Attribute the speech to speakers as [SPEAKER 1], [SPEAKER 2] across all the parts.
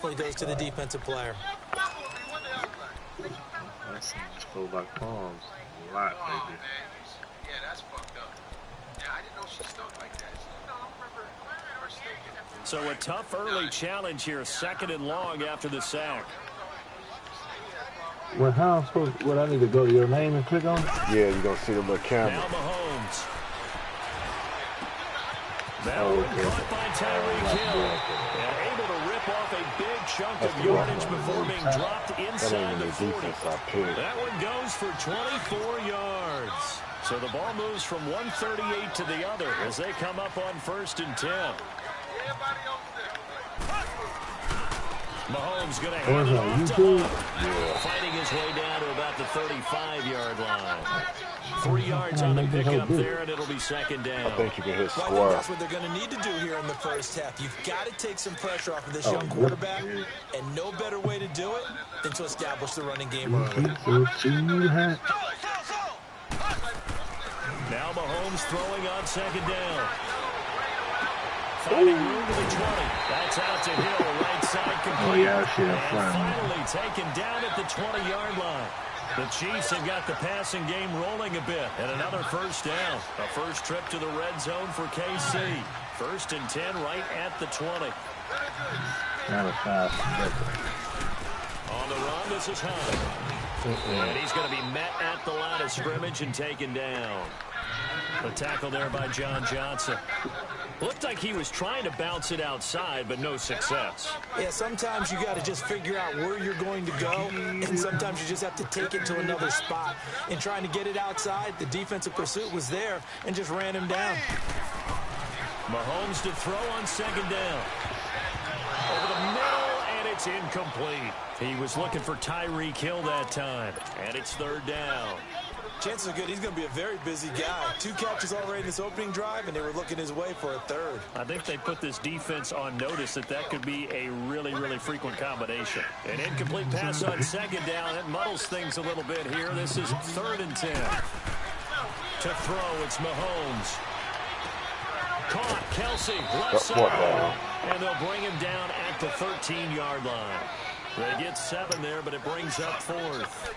[SPEAKER 1] definitely goes to the defensive player.
[SPEAKER 2] That's fullback palms. A lot, baby.
[SPEAKER 3] Yeah, that's fucked up. Yeah, I didn't know she stunk like that. No, I remember her stinking.
[SPEAKER 4] So a tough early challenge here, 2nd and long after the sack.
[SPEAKER 5] Well, how I'm supposed? What I need to go to your name and click on it?
[SPEAKER 6] Yeah, you're gonna see the little camera.
[SPEAKER 4] Now Mahomes. Caught by Tyreek Hill. And able to rip off a big chunk of yardage before being dropped inside the 40. That one goes for 24 yards. So the ball moves from 138 to the other as they come up on 1st and 10. Mahomes going to hand it off to Hunt. Fighting his way down to about the 35-yard line. 3 yards on the pickup there, and it'll be 2nd down.
[SPEAKER 6] I think you can hit
[SPEAKER 1] Well, I
[SPEAKER 6] square.
[SPEAKER 1] think that's what they're going to need to do here in the first half. You've got to take some pressure off of this young quarterback, and no better way to do it than to establish the running game early.
[SPEAKER 4] Now Mahomes throwing on 2nd down. Finding room to the 20. That's out to Hill, right side complete. And finally taken down at the 20-yard line. The Chiefs have got the passing game rolling a bit. And another 1st down. A first trip to the red zone for KC. 1st and 10 right at the 20. On the run, this is Hunt. And he's going to be met at the line of scrimmage and taken down. A tackle there by John Johnson. Looked like he was trying to bounce it outside, but no success.
[SPEAKER 1] Yeah, sometimes you got to just figure out where you're going to go, and sometimes you just have to take it to another spot. In trying to get it outside, the defensive pursuit was there and just ran him down.
[SPEAKER 4] Mahomes to throw on 2nd down. Over the middle, and it's incomplete. He was looking for Tyreek Hill that time, and it's 3rd down.
[SPEAKER 1] Chances are good he's going to be a very busy guy. 2 catches already in this opening drive, and they were looking his way for a 3rd.
[SPEAKER 4] I think they put this defense on notice that could be a really, really frequent combination. An incomplete pass on 2nd down. It muddles things a little bit here. This is 3rd and 10. To throw, it's Mahomes. Caught, Kelsey, left side. And they'll bring him down at the 13-yard line. They get 7 there, but it brings up 4th.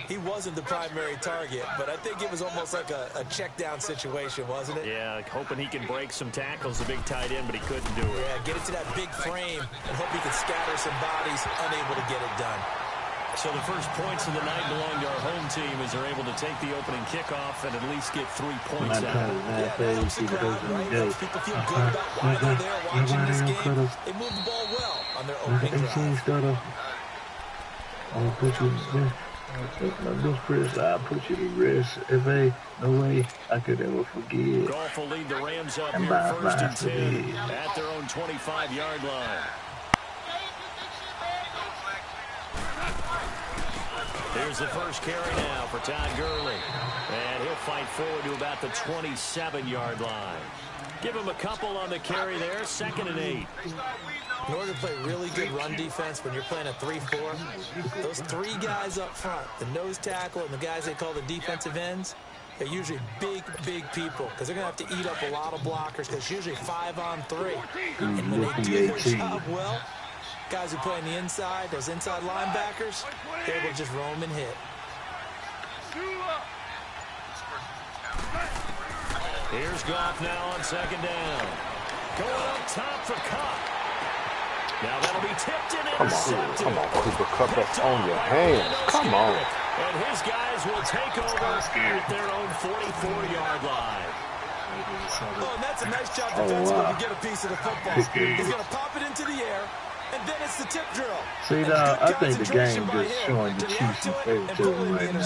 [SPEAKER 1] He wasn't the primary target, but I think it was almost like a check-down situation, wasn't it?
[SPEAKER 4] Yeah, hoping he can break some tackles, the big tight end, but he couldn't do it.
[SPEAKER 1] Yeah, get it to that big frame and hope he can scatter some bodies, unable to get it done.
[SPEAKER 4] So the first points of the night belong to our home team as they're able to take the opening kickoff and at least get 3 points out of it.
[SPEAKER 1] Yeah, that helps the crowd, right? Helps people feel good about why they're there watching this game. They move the ball well on their opening drive.
[SPEAKER 5] I'll put you to rest. If ain't no way I could ever forget.
[SPEAKER 4] Golf will lead the Rams up here 1st and 10 at their own 25-yard line. Here's the first carry now for Todd Gurley. And he'll fight forward to about the 27-yard line. Give him a couple on the carry there, 2nd and 8.
[SPEAKER 1] In order to play really good run defense when you're playing a 3-4, those 3 guys up front, the nose tackle and the guys they call the defensive ends, they're usually big, big people because they're going to have to eat up a lot of blockers because it's usually 5 on 3. And when they do their job well, guys who play on the inside, those inside linebackers, they're able to just roam and hit.
[SPEAKER 4] Here's Goff now on 2nd down. Going up top for Cup. Now that'll be tipped and intercepted.
[SPEAKER 6] Come on, Cooper Cup, that's on your hands. Come on.
[SPEAKER 4] And his guys will take over at their own 44-yard line.
[SPEAKER 1] Oh, and that's a nice job defensively to get a piece of the football. He's going to pop it into the air, and then it's the tip drill.
[SPEAKER 5] See, now, I think the game just showing the Chiefs some favoritism right now.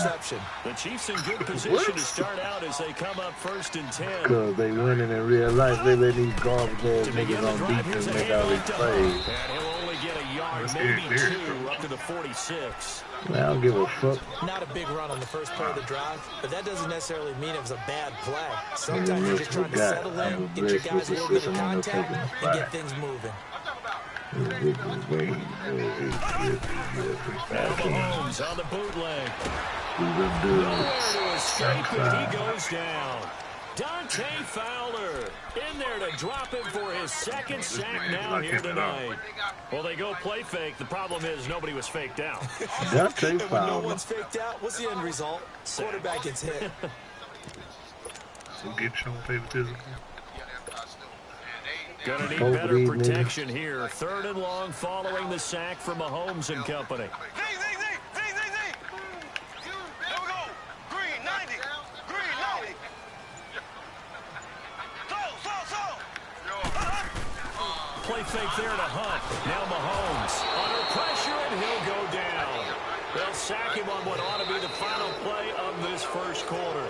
[SPEAKER 4] The Chiefs in good position to start out as they come up 1st and 10.
[SPEAKER 5] Because they winning in real life. They let these garbage-ass niggas on defense make all these plays.
[SPEAKER 4] And he'll only get a yard, maybe 2, up to the 46.
[SPEAKER 5] I don't give a fuck.
[SPEAKER 1] Not a big run on the first play of the drive, but that doesn't necessarily mean it was a bad play. Sometimes you're just trying to settle in, get your guys a little bit of contact, and get things moving.
[SPEAKER 4] Mahomes on the bootleg. Nowhere to escape, and he goes down. Dante Fowler in there to drop him for his second sack now here tonight. Well, they go play fake. The problem is nobody was faked out.
[SPEAKER 5] Dante
[SPEAKER 1] And when no
[SPEAKER 5] Fowler.
[SPEAKER 1] one's faked out, what's the end result? Quarterback gets hit.
[SPEAKER 2] So get your favoritism.
[SPEAKER 4] Gonna need better protection here. 3rd and long following the sack from Mahomes and company. Play fake there to Hunt. Now Mahomes under pressure, and he'll go down. They'll sack him on what ought to be the final play of this first quarter.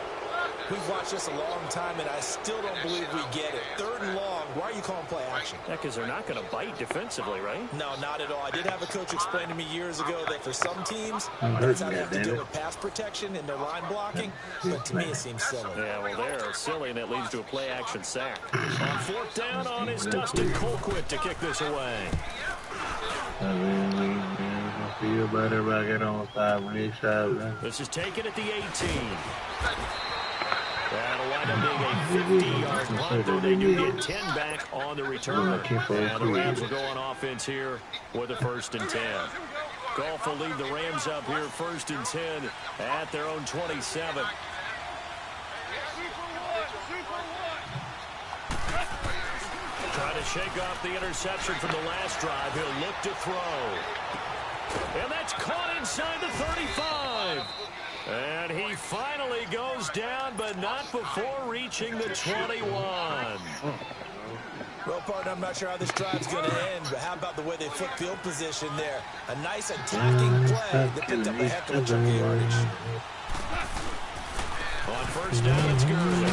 [SPEAKER 1] We've watched this a long time, and I still don't believe we get it. 3rd and long. Why are you calling play action?
[SPEAKER 4] Yeah, because they're not going to bite defensively, right?
[SPEAKER 1] No, not at all. I did have a coach explain to me years ago that for some teams, that's how they have to deal with pass protection and their line blocking. But to me, it seems silly.
[SPEAKER 4] Yeah, well, they're silly, and that leads to a play-action sack. On 4th down on is Dustin Colquitt to kick this away.
[SPEAKER 5] Feel better about getting on 5 when they shot.
[SPEAKER 4] This is taken at the 18. That'll wind up being a 50-yard punt, though they do get 10 back on the return. And the Rams will go on offense here with a 1st and 10. Goff will lead the Rams up here 1st and 10 at their own 27. Trying to shake off the interception from the last drive. He'll look to throw. And that's caught inside the 35. And he finally goes down, but not before reaching the 21.
[SPEAKER 1] Well, partner, I'm not sure how this drive's going to end, but how about the way they flip field position there? A nice attacking play that picked up a heck of a chunk of yardage.
[SPEAKER 4] On 1st down, it's Gurley.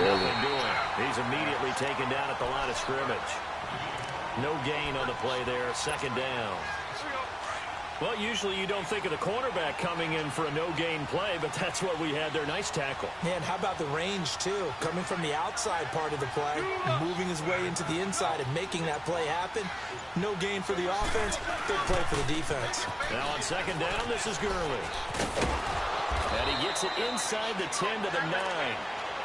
[SPEAKER 4] Nothing doing. He's immediately taken down at the line of scrimmage. No gain on the play there, 2nd down. Well, usually you don't think of the cornerback coming in for a no-gain play, but that's what we had there. Nice tackle.
[SPEAKER 1] Man, how about the range, too? Coming from the outside part of the play, moving his way into the inside and making that play happen. No gain for the offense, good play for the defense.
[SPEAKER 4] Now on 2nd down, this is Gurley. And he gets it inside the 10 to the 9.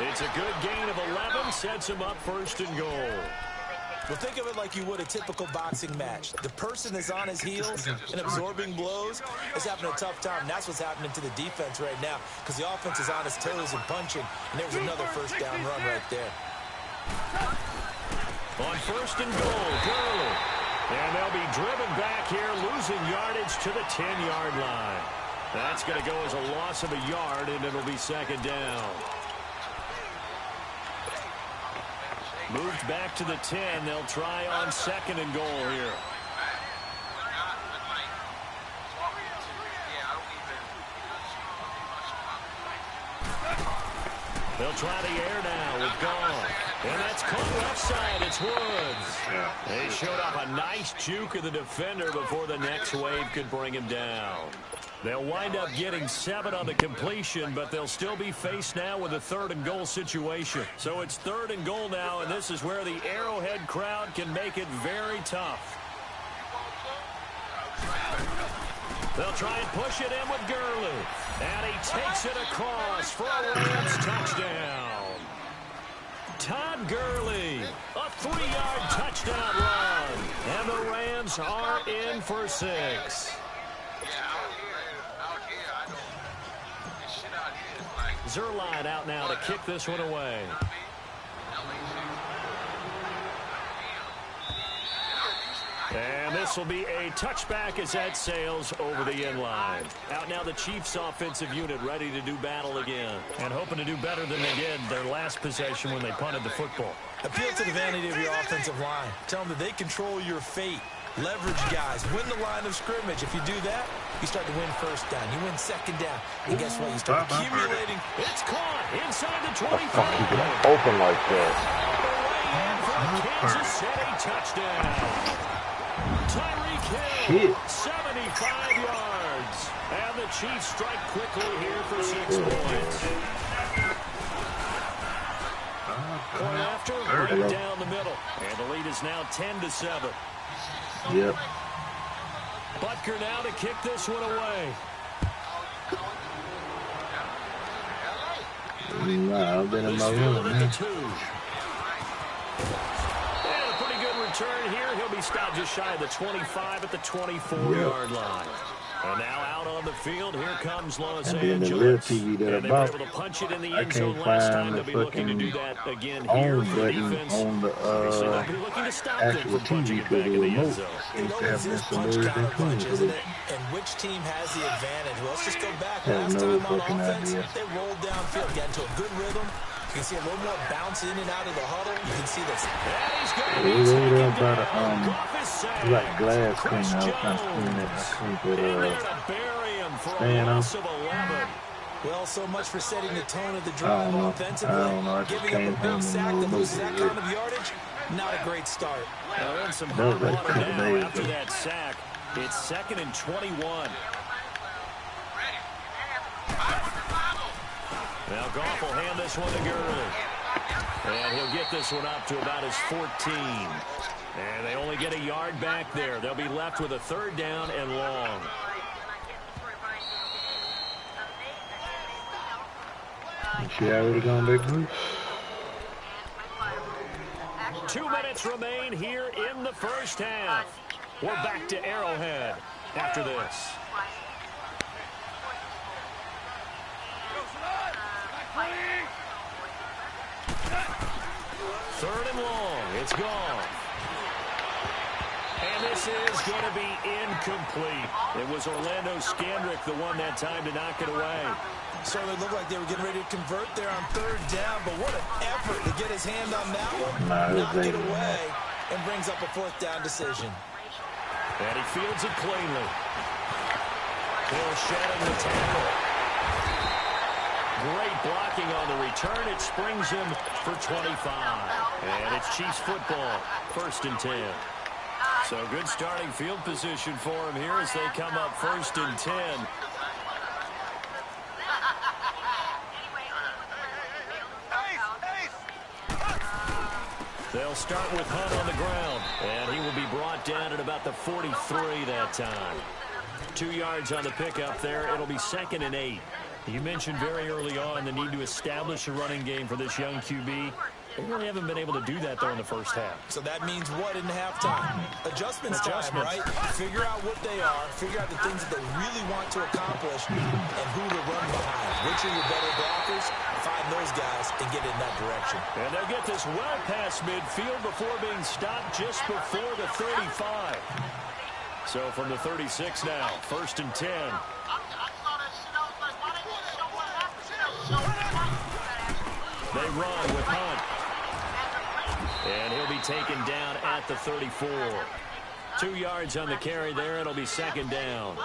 [SPEAKER 4] It's a good gain of 11, sets him up 1st and goal.
[SPEAKER 1] Well, think of it like you would a typical boxing match. The person is on his heels and absorbing blows is having a tough time. And that's what's happening to the defense right now because the offense is on his toes and punching. And there's another 1st down run right there.
[SPEAKER 4] On 1st and goal, Gurley. And they'll be driven back here, losing yardage to the 10-yard line. That's going to go as a loss of a yard, and it'll be 2nd down. Moved back to the 10. They'll try on 2nd and goal here. They'll try the air now with Goff. And that's caught left side. It's Woods. They showed off a nice juke of the defender before the next wave could bring him down. They'll wind up getting 7 on the completion, but they'll still be faced now with a 3rd and goal situation. So it's 3rd and goal now, and this is where the Arrowhead crowd can make it very tough. They'll try and push it in with Gurley. And he takes it across for a Rams touchdown. Todd Gurley, a 3-yard touchdown run. And the Rams are in for 6. Zerline out now to kick this one away. And this will be a touchback as that sails over the end line. Out now the Chiefs offensive unit ready to do battle again. And hoping to do better than they did their last possession when they punted the football.
[SPEAKER 1] Appeal to the vanity of your offensive line. Tell them that they control your fate. Leverage guys. Win the line of scrimmage. If you do that, you start to win 1st down. You win 2nd down. And guess what? You start accumulating.
[SPEAKER 4] It's caught inside the 25.
[SPEAKER 6] Open like that.
[SPEAKER 4] Kansas City touchdown. Tyreek Hill, 75 yards. And the Chiefs strike quickly here for 6 points. Point after, right down the middle. And the lead is now 10-7.
[SPEAKER 5] Yep.
[SPEAKER 4] Butker now to kick this one away.
[SPEAKER 5] Nah, I've been in my
[SPEAKER 4] This
[SPEAKER 5] room,
[SPEAKER 4] field at
[SPEAKER 5] man.
[SPEAKER 4] the 2. And a pretty good return here. He'll be stopped just shy of the 25 at the 24-yard line. And now out on the field, here comes Los
[SPEAKER 5] And then the real
[SPEAKER 4] Angeles.
[SPEAKER 5] TV that I
[SPEAKER 4] And they were
[SPEAKER 5] bought,
[SPEAKER 4] able to punch it in the
[SPEAKER 5] I
[SPEAKER 4] end zone
[SPEAKER 5] can't
[SPEAKER 4] last time.
[SPEAKER 5] find
[SPEAKER 4] They'll
[SPEAKER 5] the
[SPEAKER 4] be looking to do
[SPEAKER 5] fucking
[SPEAKER 4] that again here
[SPEAKER 5] on
[SPEAKER 4] for the
[SPEAKER 5] button
[SPEAKER 4] defense.
[SPEAKER 5] on the
[SPEAKER 4] Obviously, they'll be looking to stop them
[SPEAKER 5] actual
[SPEAKER 4] from punching
[SPEAKER 5] TV
[SPEAKER 4] it
[SPEAKER 5] for
[SPEAKER 4] back
[SPEAKER 5] the
[SPEAKER 4] in the end
[SPEAKER 5] remote.
[SPEAKER 4] zone.
[SPEAKER 5] Seems
[SPEAKER 1] It
[SPEAKER 5] to
[SPEAKER 1] always
[SPEAKER 5] have been
[SPEAKER 1] is
[SPEAKER 5] some
[SPEAKER 1] punch
[SPEAKER 5] Thursday
[SPEAKER 1] counter punch,
[SPEAKER 5] things,
[SPEAKER 1] isn't
[SPEAKER 5] but
[SPEAKER 1] it? And which team has the advantage? Well, let's just go back.
[SPEAKER 5] I have
[SPEAKER 1] Last
[SPEAKER 5] no
[SPEAKER 1] time on
[SPEAKER 5] fucking
[SPEAKER 1] offense,
[SPEAKER 5] idea.
[SPEAKER 1] they rolled downfield, got into a good rhythm. You can see a little more bounce in and out of the huddle. You can see this.
[SPEAKER 4] And he's going to
[SPEAKER 5] It
[SPEAKER 4] be
[SPEAKER 5] was over there
[SPEAKER 4] taken
[SPEAKER 5] by
[SPEAKER 4] down.
[SPEAKER 5] the
[SPEAKER 4] Goff is sacked.
[SPEAKER 5] like glass
[SPEAKER 4] Chris
[SPEAKER 5] cleaner. I was trying to clean it. I
[SPEAKER 4] Jones
[SPEAKER 5] think
[SPEAKER 4] in there
[SPEAKER 5] that
[SPEAKER 4] to bury him for a
[SPEAKER 5] stand up.
[SPEAKER 4] loss of 11.
[SPEAKER 1] Well, so much for setting the tone of the
[SPEAKER 5] I
[SPEAKER 1] drive
[SPEAKER 5] don't know.
[SPEAKER 1] offensively.
[SPEAKER 5] I don't know. I just
[SPEAKER 1] Giving up
[SPEAKER 5] came
[SPEAKER 1] a big
[SPEAKER 5] home and
[SPEAKER 1] sack
[SPEAKER 5] no
[SPEAKER 1] that
[SPEAKER 5] remote
[SPEAKER 1] loses that
[SPEAKER 5] was
[SPEAKER 1] kind
[SPEAKER 5] it.
[SPEAKER 1] of yardage, not a great start.
[SPEAKER 4] Now in some
[SPEAKER 5] That
[SPEAKER 4] hot
[SPEAKER 5] was like
[SPEAKER 4] water
[SPEAKER 5] 2
[SPEAKER 4] now
[SPEAKER 5] days
[SPEAKER 4] after
[SPEAKER 5] ago.
[SPEAKER 4] that sack. It's 2nd and 21. Now Goff will hand this one to Gurley. And he'll get this one up to about his 14. And they only get a yard back there. They'll be left with a 3rd down and long.
[SPEAKER 5] She already gone back to
[SPEAKER 4] 2 minutes remain here in the first half. We're back to Arrowhead after this. Third and long. It's gone. And this is going to be incomplete. It was Orlando Scandrick the one that time to knock it away.
[SPEAKER 1] Certainly looked like they were getting ready to convert there on 3rd down, but what an effort to get his hand on that one. Knock it away, and brings up a 4th down decision.
[SPEAKER 4] And he fields it cleanly. Hill shedding the tackle. Great blocking on the return. It springs him for 25. And it's Chiefs football, 1st and 10. So good starting field position for him here as they come up 1st and 10. They'll start with Hunt on the ground, and he will be brought down at about the 43 that time. 2 yards on the pickup there. It'll be 2nd and 8. You mentioned very early on the need to establish a running game for this young QB. They really haven't been able to do that, though, in the first half.
[SPEAKER 1] So that means what in halftime? Adjustments time, right? Figure out what they are, figure out the things that they really want to accomplish, and who to run behind. Which are your better blockers? Find those guys and get in that direction.
[SPEAKER 4] And they'll get this well past midfield before being stopped just before the 35. So from the 36 now, 1st and 10. They run with Hunt. And he'll be taken down at the 34. 2 yards on the carry there. It'll be 2nd down.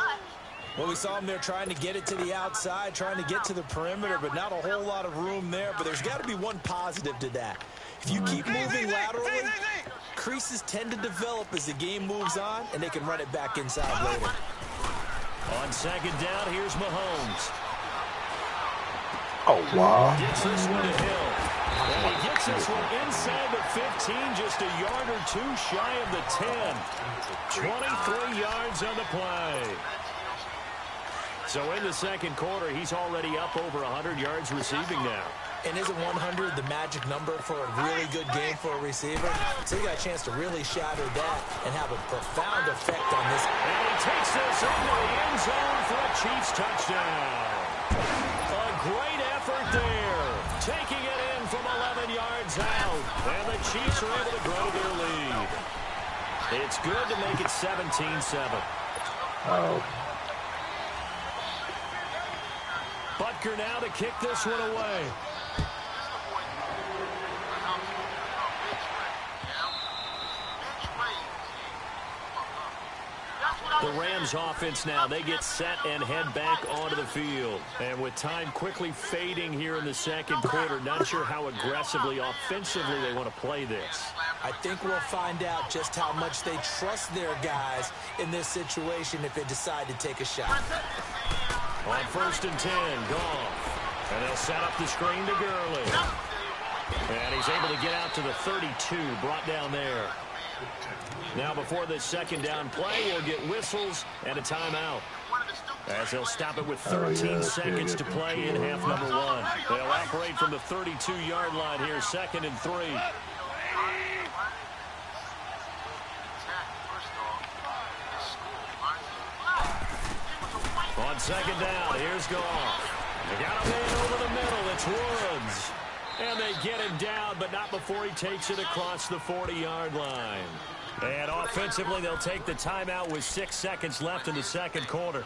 [SPEAKER 1] Well, we saw him there trying to get it to the outside, trying to get to the perimeter, but not a whole lot of room there. But there's got to be one positive to that. If you keep moving laterally, creases tend to develop as the game moves on, and they can run it back inside later.
[SPEAKER 4] On 2nd down, here's Mahomes.
[SPEAKER 6] Oh, wow.
[SPEAKER 4] Gets this one to Hill. And he gets this one inside the 15, just a yard or 2 shy of the 10. 23 yards on the play. So in the 2nd quarter, he's already up over 100 yards receiving now.
[SPEAKER 1] And isn't 100 the magic number for a really good game for a receiver? So you got a chance to really shatter that and have a profound effect on this.
[SPEAKER 4] And he takes this into the end zone for a Chiefs touchdown. A great effort there. Taking it in from 11 yards out. And the Chiefs are able to grow their lead. It's good to make it 17-7.
[SPEAKER 5] Oh.
[SPEAKER 4] Butker now to kick this one away. The Rams offense now, they get set and head back onto the field. And with time quickly fading here in the 2nd quarter, not sure how aggressively, offensively they want to play this.
[SPEAKER 1] I think we'll find out just how much they trust their guys in this situation if they decide to take a shot.
[SPEAKER 4] On 1st and 10, Goff. And they'll set up the screen to Gurley. And he's able to get out to the 32, brought down there. Now before this 2nd down play, we'll get whistles and a timeout. As they'll stop it with 13 seconds to play in half number one. They'll operate from the 32-yard line here, 2nd and 3. On 2nd down, here's Goff. They got a man over the middle. It's Woods. And they get him down, but not before he takes it across the 40-yard line. And offensively, they'll take the timeout with 6 seconds left in the second quarter.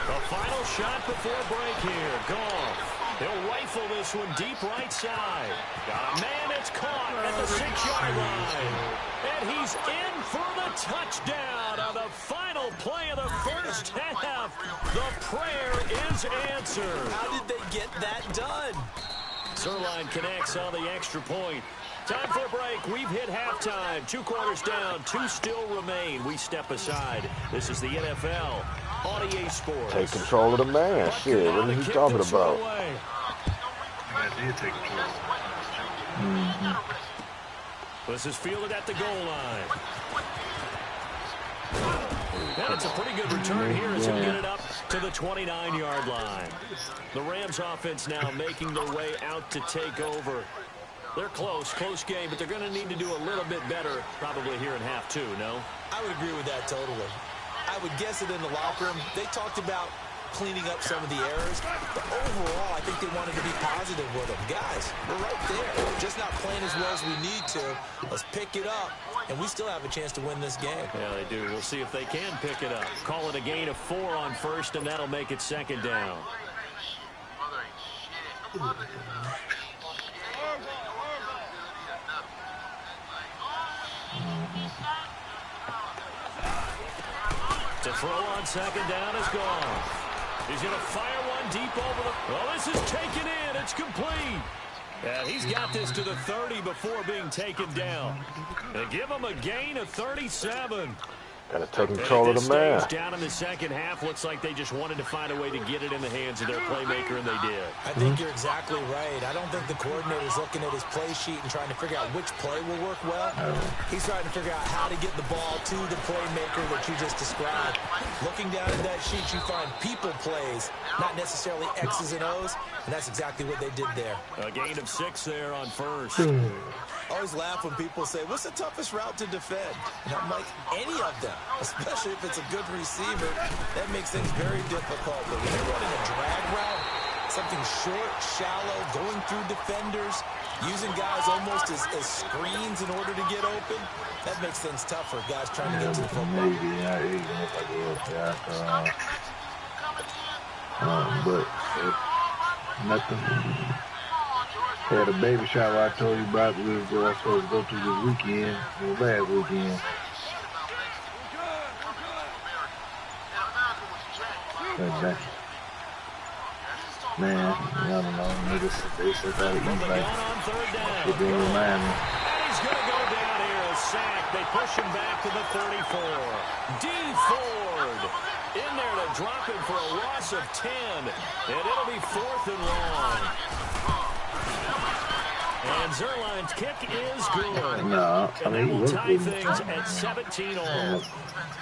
[SPEAKER 4] The final shot before break here. Goff. He'll rifle this one deep right side. Got a man that's caught at the 6-yard line. And he's in for the touchdown on the final play of the first half. The prayer is answered.
[SPEAKER 1] How did they get that done?
[SPEAKER 4] Zerline connects on the extra point. Time for a break. We've hit halftime. 2 quarters down. 2 still remain. We step aside. This is the NFL on EA Sports.
[SPEAKER 6] Take control of the man. Shit, what are you talking about?
[SPEAKER 2] I did take control.
[SPEAKER 4] This is fielded at the goal line. And it's a pretty good return here as he'll get it up to the 29-yard line. The Rams offense now making their way out to take over. They're close game, but they're going to need to do a little bit better probably here in half 2, no?
[SPEAKER 1] I would agree with that totally. I would guess that in the locker room, they talked about cleaning up some of the errors, but overall, I think they wanted to be positive with them. Guys, we're right there. We're just not playing as well as we need to. Let's pick it up, and we still have a chance to win this game.
[SPEAKER 4] Yeah, they do. We'll see if they can pick it up. Call it a gain of 4 on first, and that'll make it 2nd down. To throw on 2nd down is gone. He's going to fire one deep over the... Well, this is taken in. It's complete. And he's got this to the 30 before being taken down. They give him a gain of 37.
[SPEAKER 6] Got to take control of the man.
[SPEAKER 4] Down in the second half, looks like they just wanted to find a way to get it in the hands of their playmaker, and they did.
[SPEAKER 1] I think you're exactly right. I don't think the coordinator's looking at his play sheet and trying to figure out which play will work well. He's trying to figure out how to get the ball to the playmaker that you just described. Looking down at that sheet, you find people plays, not necessarily X's and O's, and that's exactly what they did there.
[SPEAKER 4] A gain of 6 there on first.
[SPEAKER 1] I always laugh when people say, what's the toughest route to defend? And I'm like, any of them, especially if it's a good receiver. That makes things very difficult. But when you're running a drag route, something short, shallow, going through defenders, using guys almost as screens in order to get open, that makes things tough for guys trying to get to the football.
[SPEAKER 5] But nothing. Had a baby shower I told you about we were supposed to go to this weekend, last weekend. Man, I don't know. Niggas, they said that eat like it didn't remind me.
[SPEAKER 4] And he's going to go down here, a sack. They push him back to the 34. D. Ford in there to drop him for a loss of 10. And it'll be 4th and long. And Zerline's kick is good.
[SPEAKER 5] No, I
[SPEAKER 4] and
[SPEAKER 5] mean,
[SPEAKER 4] that will tie things at 17 all.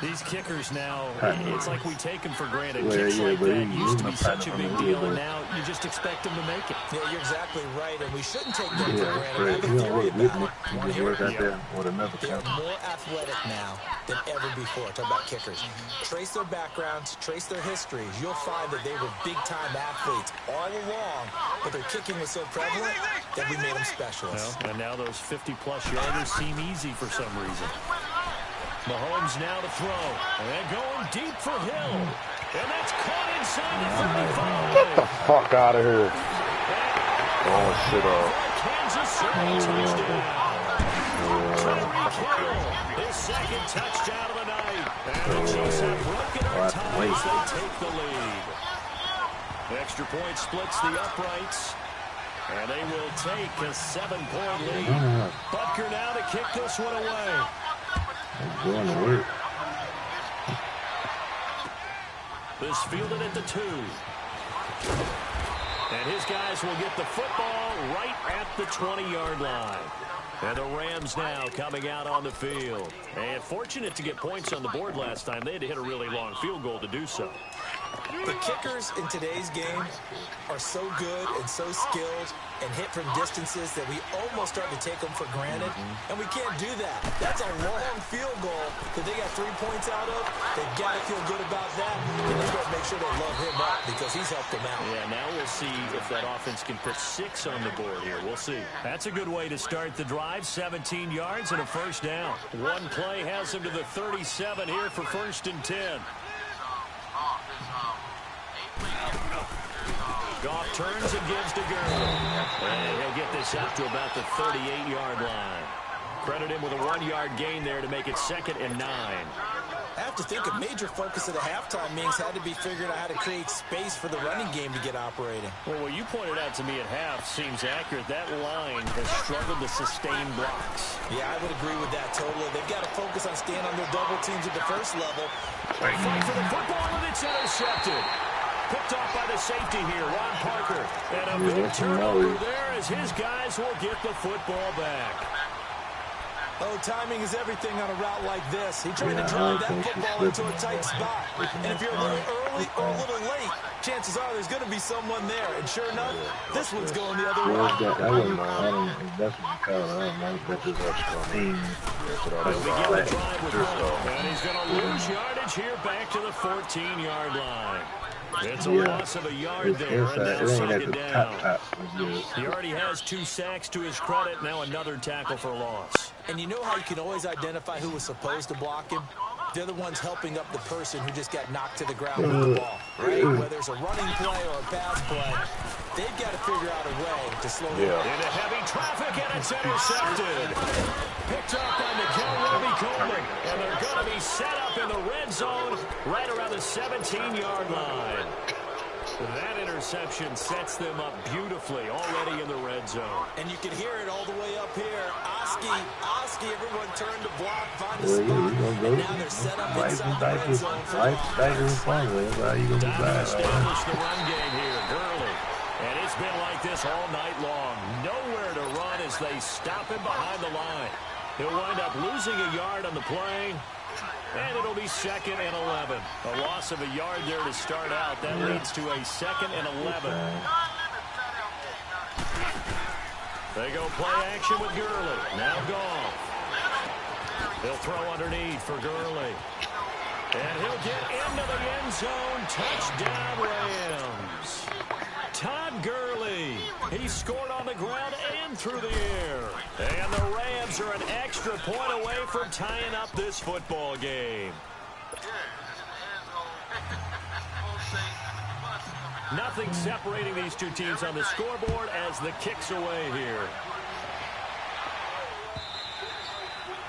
[SPEAKER 4] These kickers now, it's like we take them for granted. Kicks like that used to be such a big deal, and now you just expect them to make it.
[SPEAKER 1] Yeah, you're exactly right, and we shouldn't take them for granted. I have a theory about it. Want to hear it?
[SPEAKER 5] They're
[SPEAKER 1] more athletic now than ever before. Talk about kickers. Trace their backgrounds, trace their histories. You'll find that they were big-time athletes all along, but their kicking was so prevalent that we made them specialists.
[SPEAKER 4] Well, and now those 50-plus yarders seem easy for some reason. Mahomes now to throw. And going deep for Hill. And that's caught inside the 35.
[SPEAKER 6] Get the fuck out of here. Oh, shit up.
[SPEAKER 4] Kansas City touchdown. Tyreek Hill, his 2nd touchdown of the night. And the Chiefs have broken our ties. They take the lead. The extra point splits the uprights. And they will take a 7-point lead. Butker now to kick this one away.
[SPEAKER 5] Going to work.
[SPEAKER 4] This fielded at the 2. And his guys will get the football right at the 20-yard line. And the Rams now coming out on the field. And fortunate to get points on the board last time. They had to hit a really long field goal to do so.
[SPEAKER 1] The kickers in today's game are so good and so skilled and hit from distances that we almost start to take them for granted. And we can't do that. That's a long field goal that they got 3 points out of. They've got to feel good about that. And they've got to make sure they love him up because he's helped them out.
[SPEAKER 4] Yeah, now we'll see if that offense can put 6 on the board here. We'll see. That's a good way to start the drive. 17 yards and a first down. One play has him to the 37 here for 1st and 10. Goff turns and gives to Gurley. And he'll get this out to about the 38-yard line. Credit him with a 1-yard gain there to make it 2nd and 9.
[SPEAKER 1] I have to think a major focus of the halftime meetings had to be figuring out how to create space for the running game to get operating.
[SPEAKER 4] Well, what you pointed out to me at half seems accurate. That line has struggled to sustain blocks.
[SPEAKER 1] Yeah, I would agree with that totally. They've got to focus on staying on their double teams at the first level.
[SPEAKER 4] Fight for the football, and it's intercepted. Picked off by the safety here, Ron Parker. And a big turnover there as his guys will get the football back.
[SPEAKER 1] Oh, timing is everything on a route like this. He tried to drive that football into a tight spot. And if you're a little early or a little late, chances are there's going to be someone there. And sure enough, this one's going the other way.
[SPEAKER 5] That's what you call it. I don't know if that's just what you mean.
[SPEAKER 4] They'll begin the drive with one. And he's going to lose yardage here back to the 14-yard line. It's a loss of a yard there, and now second down. He already has 2 sacks to his credit. Now another tackle for loss.
[SPEAKER 1] And you know how you can always identify who was supposed to block him? They're the ones helping up the person who just got knocked to the ground with the ball, right? Whether it's a running play or a pass play, they've got to figure out a way to slow them down.
[SPEAKER 4] Into heavy traffic, and it's intercepted. Picked up by Miguel Robbie Coleman, and they're going to be set up in the red zone right around the 17-yard line. That interception sets them up beautifully already in the red zone.
[SPEAKER 1] And you can hear it all the way up here. Oski, everyone turned to block, find the spot, and now they're set up inside the red zone.
[SPEAKER 4] Establish the run game here, Gurley. And it's been like this all night long. Nowhere to run as they stop him behind the line. He'll wind up losing a yard on the play. And it'll be 2nd and 11. A loss of a yard there to start out. That leads to a 2nd and 11. They go play action with Gurley. Now Goff. He'll throw underneath for Gurley. And he'll get into the end zone. Touchdown, Rams. Todd Gurley. He scored on the ground and through the air. And the Rams are an extra point away from tying up this football game. Nothing separating these two teams on the scoreboard as the kick's away here.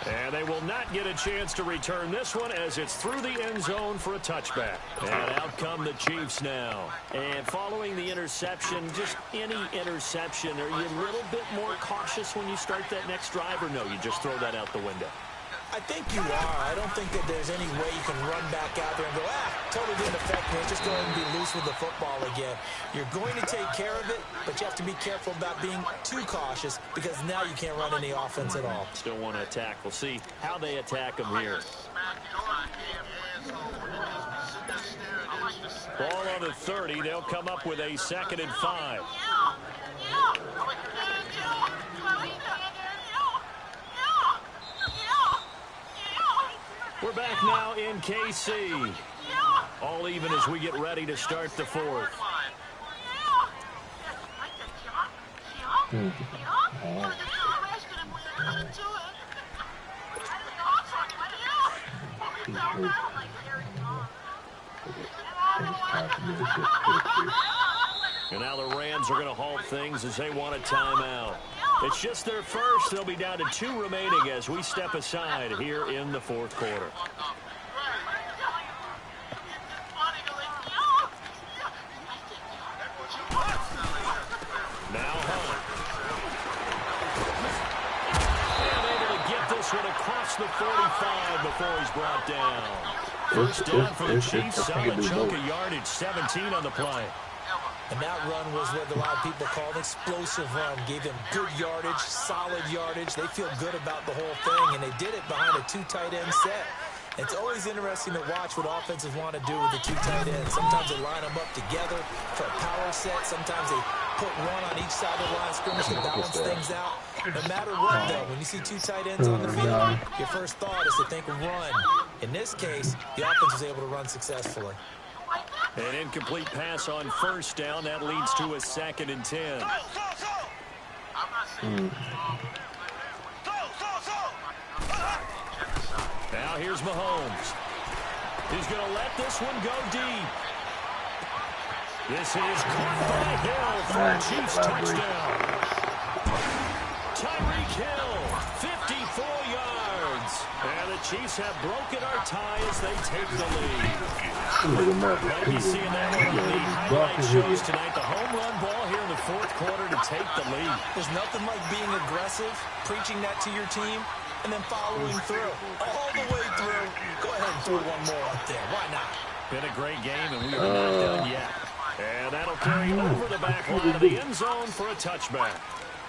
[SPEAKER 4] And they will not get a chance to return this one as it's through the end zone for a touchback. And out come the Chiefs now. And following the interception, just any interception, are you a little bit more cautious when you start that next drive, or no, you just throw that out the window?
[SPEAKER 1] I think you are. I don't think that there's any way you can run back out there and go, totally didn't affect me. Just go ahead and be loose with the football again. You're going to take care of it, but you have to be careful about being too cautious because now you can't run any offense at all.
[SPEAKER 4] Still want to attack. We'll see how they attack them here. Ball on the 30. They'll come up with a 2nd and 5. We're back now in KC. All even as we get ready to start the 4th. And now the Rams are going to halt things as they want a timeout. It's just their first. They'll be down to 2 remaining as we step aside here in the 4th quarter. Now Hunt. across the 45 before he's brought down. First down for the Chiefs. Solid chunk of yardage, 17 on the play.
[SPEAKER 1] And that run was what a lot of people call an explosive run. Gave them good yardage, solid yardage. They feel good about the whole thing, and they did it behind a 2 tight end set. It's always interesting to watch what offenses want to do with the 2 tight ends. Sometimes they line them up together for a power set. Sometimes they put one on each side of the line of scrimmage to balance things out. No matter what, though, when you see 2 tight ends on the field, your first thought is to think run. In this case, the offense was able to run successfully.
[SPEAKER 4] An incomplete pass on first down. That leads to a 2nd and 10. Now here's Mahomes. He's going to let this one go deep. This is caught by Hill for a Chiefs touchdown. Tyreek Hill, 54 yards. And the Chiefs have broken our tie as they take the lead. Might be seeing that one on the highlight shows tonight. The home run ball here in the 4th quarter to take the lead.
[SPEAKER 1] There's nothing like being aggressive, preaching that to your team, and then following through. All the way through. Go ahead and throw one more up there. Why not?
[SPEAKER 4] Been a great game, and we are not done yet. And that'll carry over the back line of the end zone for a touchback.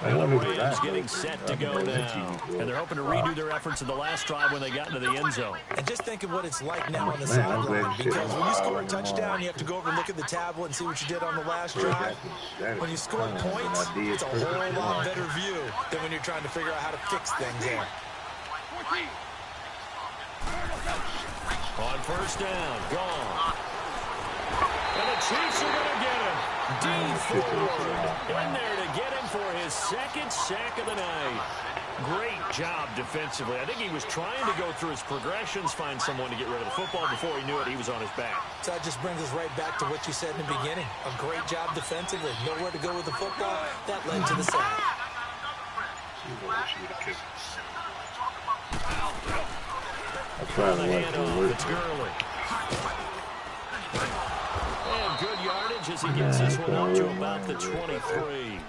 [SPEAKER 4] And the Rams getting set to go now. And they're hoping to redo their efforts in the last drive when they got into the end zone.
[SPEAKER 1] And just think of what it's like now on the sideline. Because when you score a touchdown, you have to go over and look at the tablet and see what you did on the last drive. When you score points, it's a whole lot better view than when you're trying to figure out how to fix things there.
[SPEAKER 4] On first down, gone. And the Chiefs are going to get him. Dean Ford in there to get him for his 2nd sack of the night. Great job defensively. I think he was trying to go through his progressions, find someone to get rid of the football. Before he knew it, he was on his back.
[SPEAKER 1] So that just brings us right back to what you said in the beginning. A great job defensively. Nowhere to go with the football. That led to the sack.
[SPEAKER 5] On the handoff,
[SPEAKER 4] it's Gurley. And good yardage as he gets this one up to about the 23.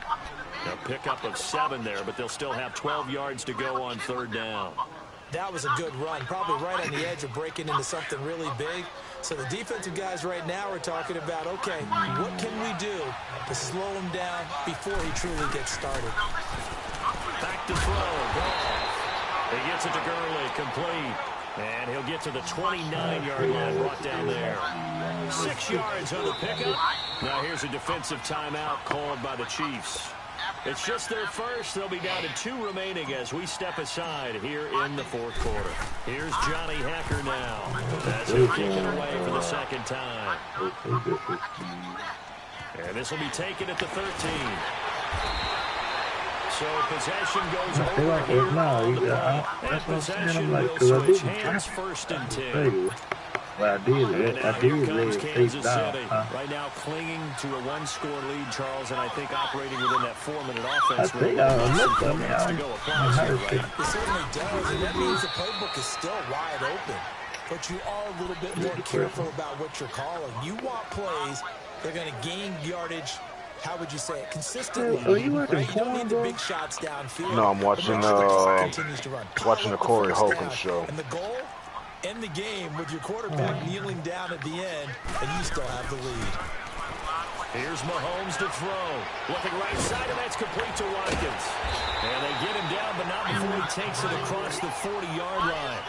[SPEAKER 4] A pickup of 7 there, but they'll still have 12 yards to go on 3rd down.
[SPEAKER 1] That was a good run, probably right on the edge of breaking into something really big. So the defensive guys right now are talking about, okay, what can we do to slow him down before he truly gets started?
[SPEAKER 4] Back to throw. Ball. He gets it to Gurley, complete. And he'll get to the 29-yard line, brought down there. 6 yards on the pickup. Now here's a defensive timeout called by the Chiefs. It's just their first. They'll be down to 2 remaining as we step aside here in the 4th quarter. Here's Johnny Hacker now. As he'll kick it away for the 2nd time. And this will be taken at the 13. So possession goes over here on the play. And possession will switch hands 1st and 10.
[SPEAKER 5] Well, I did.
[SPEAKER 4] And here comes Kansas City. Right now clinging to a 1-score lead, Charles, and I think operating within that 4-minute offense.
[SPEAKER 5] I think I
[SPEAKER 4] minutes to go applies here, right?
[SPEAKER 1] It certainly does, and that means the playbook is still wide open. But you are a little bit more careful about what you're calling. You want plays that are going to gain yardage. How would you say it? Consistently.
[SPEAKER 5] Oh, you
[SPEAKER 1] right? You don't need the big shots downfield.
[SPEAKER 6] No, I'm watching the Corey Holcomb show.
[SPEAKER 1] And the goal? End the game with your quarterback kneeling down at the end, and you still have the lead.
[SPEAKER 4] Here's Mahomes to throw. Looking right side, and that's complete to Watkins. And they get him down, but not before he takes it across the 40-yard line.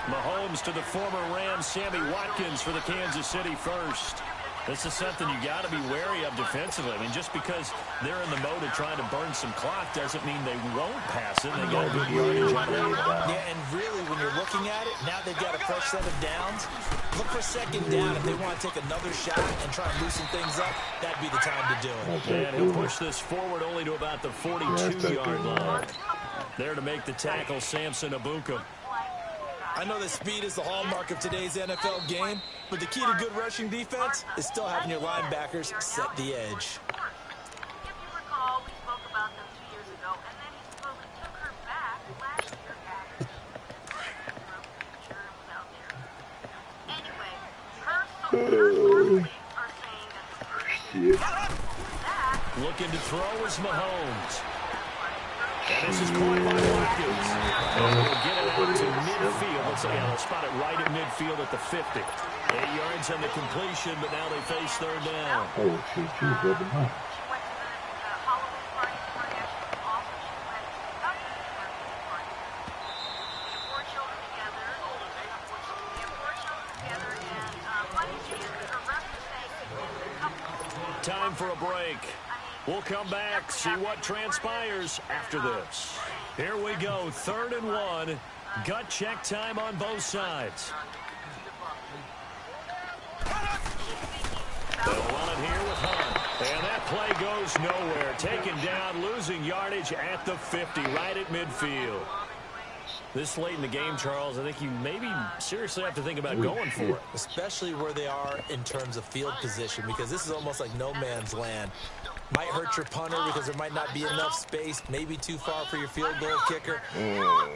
[SPEAKER 4] Mahomes to the former Rams, Sammy Watkins for the Kansas City first. This is something you got to be wary of defensively. I mean, just because they're in the mode of trying to burn some clock doesn't mean they won't pass it. They got good yardage on that.
[SPEAKER 1] Yeah, and really, when you're looking at it, now they've got a fresh set of downs. Look for 2nd down. If they want to take another shot and try and loosen things up, that'd be the time to do it.
[SPEAKER 4] And he'll push this forward only to about the 42-yard line. There to make the tackle, Samson Abuka.
[SPEAKER 1] I know that speed is the hallmark of today's NFL game, but the key to good rushing defense is still having your linebackers set the edge.
[SPEAKER 7] If you recall, we spoke about them 2 years ago, and then he supposedly took her back last year at was out there. Anyway, her sources are saying that
[SPEAKER 4] looking to throw is Mahomes. And this is caught by Watkins. And we'll get it to midfield. Let's spot it right at midfield at the 50. 8 yards on the completion, but now they face third down.
[SPEAKER 5] Oh, shoot, you got them up.
[SPEAKER 4] Time for a break. We'll come back, see what transpires after this. Here we go, 3rd and 1. Gut check time on both sides. They'll run it here with Hunt. And that play goes nowhere. Taken down, losing yardage at the 50, right at midfield. This late in the game, Charles, I think you maybe seriously have to think about going for it.
[SPEAKER 1] Especially where they are in terms of field position, because this is almost like no man's land. Might hurt your punter because there might not be enough space, maybe too far for your field goal kicker.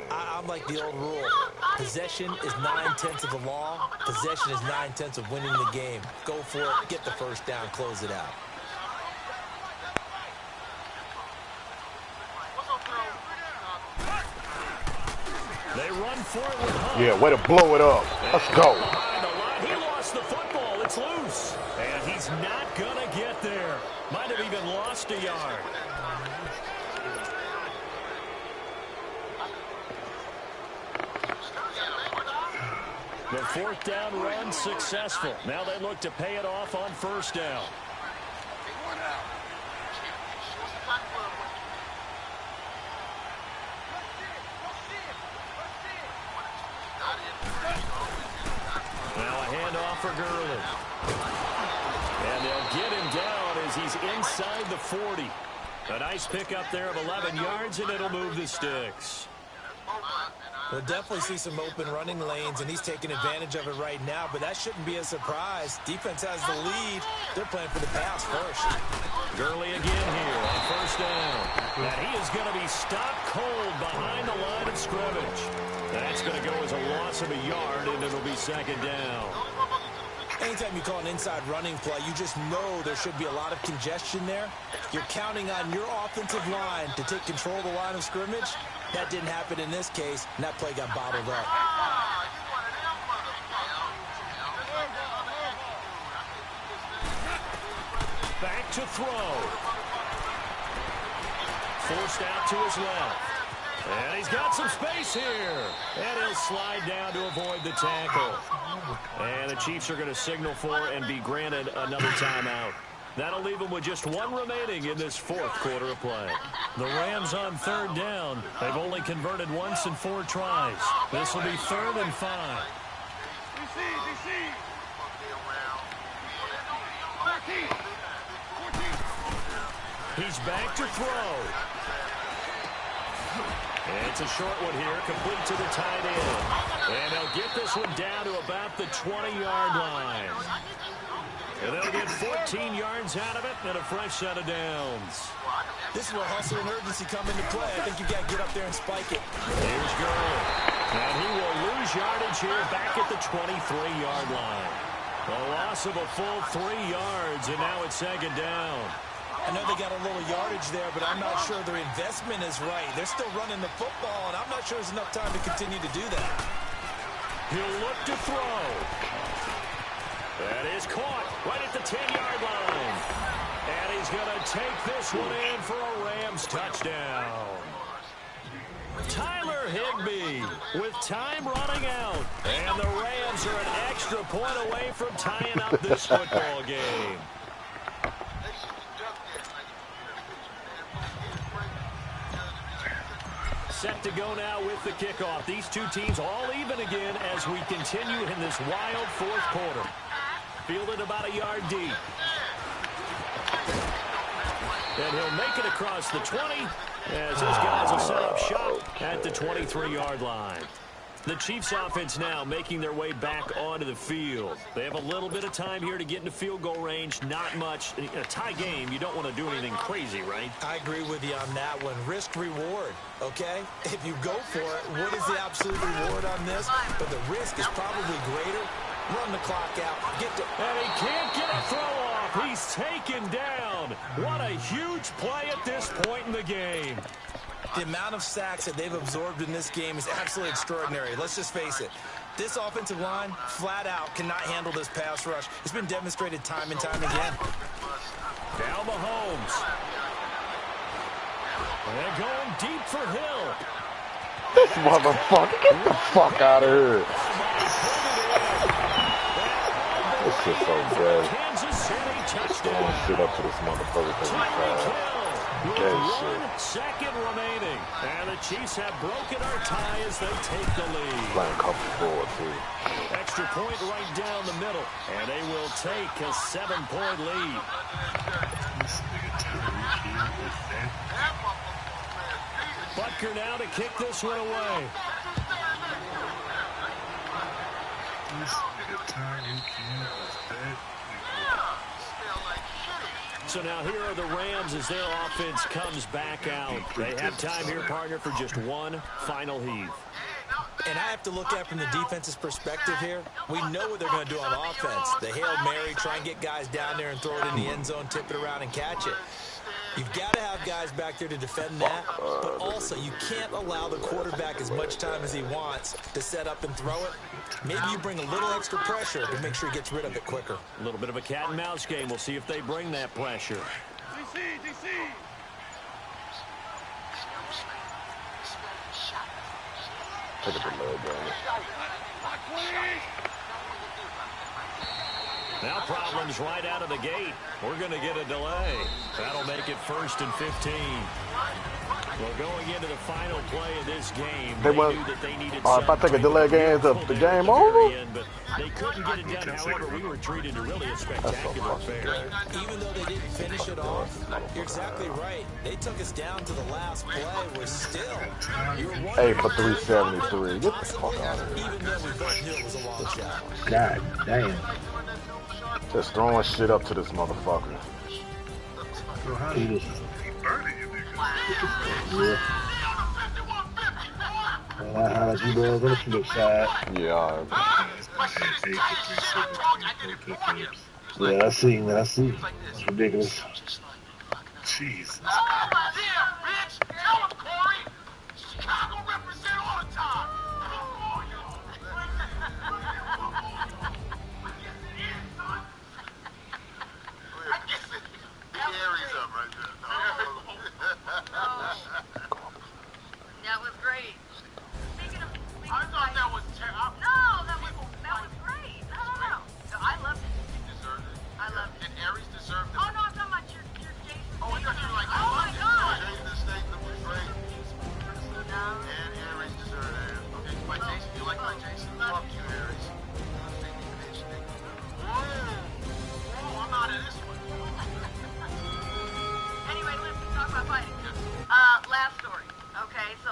[SPEAKER 1] I'm like the old rule. Possession is 9/10 of the law. Possession is 9/10 of winning the game. Go for it, get the first down, close it out.
[SPEAKER 4] They run for it with Hunt.
[SPEAKER 6] Yeah, way to blow it up. Let's go.
[SPEAKER 4] He lost the football. It's loose. And he's not going to get there. Might have even lost a yard. The 4th down run successful. Now they look to pay it off on 1st down. Now a handoff for Gurley. And they'll get him down as he's inside the 40. A nice pickup there of 11 yards, and it'll move the sticks.
[SPEAKER 1] We'll definitely see some open running lanes, and he's taking advantage of it right now, but that shouldn't be a surprise. Defense has the lead. They're playing for the pass first.
[SPEAKER 4] Gurley again here on 1st down. And he is going to be stopped cold behind the line of scrimmage. That's going to go as a loss of a yard, and it'll be 2nd down.
[SPEAKER 1] Anytime you call an inside running play, you just know there should be a lot of congestion there. You're counting on your offensive line to take control of the line of scrimmage. That didn't happen in this case, and that play got bottled up.
[SPEAKER 4] Back to throw. Forced out to his left. And he's got some space here. And he'll slide down to avoid the tackle. And the Chiefs are going to signal for and be granted another timeout. That'll leave them with just 1 remaining in this 4th quarter of play. The Rams on 3rd down. They've only converted once in 4 tries. This will be 3rd and 5. He's back to throw. And it's a short one here, complete to the tight end. And they'll get this one down to about the 20-yard line. And they'll get 14 yards out of it and a fresh set of downs.
[SPEAKER 1] This is where hustle and urgency come into play. I think you've got to get up there and spike it.
[SPEAKER 4] Here's Gurley. And he will lose yardage here back at the 23-yard line. A loss of a full 3 yards, and now it's 2nd down.
[SPEAKER 1] I know they got a little yardage there, but I'm not sure their investment is right. They're still running the football, and I'm not sure there's enough time to continue to do that.
[SPEAKER 4] He'll look to throw. That is caught right at the 10-yard line. And he's going to take this one in for a Rams touchdown. Tyler Higbee with time running out. And the Rams are an extra point away from tying up this football game. Set to go now with the kickoff. These two teams all even again as we continue in this wild 4th quarter. Fielded about a yard deep. And he'll make it across the 20 as his guys will set up shop at the 23-yard line. The Chiefs offense now making their way back onto the field. They have a little bit of time here to get into field goal range. Not much. In a tie game, you don't want to do anything crazy, right?
[SPEAKER 1] I agree with you on that one. Risk reward, okay? If you go for it, what is the absolute reward on this? But the risk is probably greater. Run the clock out.
[SPEAKER 4] And he can't get a throw off. He's taken down. What a huge play at this point in the game.
[SPEAKER 1] The amount of sacks that they've absorbed in this game is absolutely extraordinary. Let's just face it. This offensive line, flat out, cannot handle this pass rush. It's been demonstrated time and time again.
[SPEAKER 4] Now Mahomes. And going deep for Hill.
[SPEAKER 6] This motherfucker, get the fuck out of here. This is so bad.
[SPEAKER 4] Kansas City touchdown.
[SPEAKER 6] Throwing shit up to this motherfucker because he's fast.
[SPEAKER 4] With
[SPEAKER 6] Gay
[SPEAKER 4] 1
[SPEAKER 6] shit.
[SPEAKER 4] second remaining. And the Chiefs have broken our tie as they take the lead.
[SPEAKER 6] Playing cover forward, too.
[SPEAKER 4] Extra point right down the middle. And they will take a 7-point lead. Butker now to kick this one away. So now here are the Rams as their offense comes back out. They have time here, partner, for just one final heave.
[SPEAKER 1] And I have to look at it from the defense's perspective here. We know what they're going to do on offense. The Hail Mary, try and get guys down there and throw it in the end zone, tip it around and catch it. You've got to have guys back there to defend that, but also you can't allow the quarterback as much time as he wants to set up and throw it. Maybe you bring a little extra pressure to make sure he gets rid of it quicker.
[SPEAKER 4] A little bit of a cat and mouse game. We'll see if they bring that pressure.
[SPEAKER 6] Take it to the leg,
[SPEAKER 4] Now problems right out of the gate. We're going to get a delay. That'll make it 1st and 15. Well, going into the final play of this game, they knew that they needed
[SPEAKER 6] if I take a delay game, is the game over?
[SPEAKER 4] But they couldn't get it done. However, we were treated to really a spectacular affair.
[SPEAKER 1] Even though they didn't finish it off, you're exactly right. They took us down to the last play. We're still.
[SPEAKER 6] 8 for 373. Get the fuck out of here.
[SPEAKER 1] Even though we both knew it was a long shot.
[SPEAKER 5] God damn.
[SPEAKER 6] Just throwing shit up to this motherfucker.
[SPEAKER 5] He was, I hollered you boys on the flip side.
[SPEAKER 6] Yeah.
[SPEAKER 5] Yeah, I see. It's ridiculous.
[SPEAKER 2] Jesus.
[SPEAKER 3] Damn, bitch! Tell him, Corey! Chicago represent all the time! Gary's up right there.
[SPEAKER 7] That was great.
[SPEAKER 3] I thought that was terrible.
[SPEAKER 7] No, that was great. No. I loved it.
[SPEAKER 3] He deserved it.
[SPEAKER 7] I loved it.
[SPEAKER 3] And Aries deserved it.
[SPEAKER 7] Oh no, I'm talking about your Jason.
[SPEAKER 3] Oh, I thought you were like,
[SPEAKER 7] oh my God.
[SPEAKER 3] Jason Statham was great.
[SPEAKER 7] No.
[SPEAKER 3] And Aries deserved it. Okay, my Jason, you like my Jason? Fuck you, Aries. Oh, I'm out of this one.
[SPEAKER 7] Anyway, let's talk about fighting. Last story. Okay, so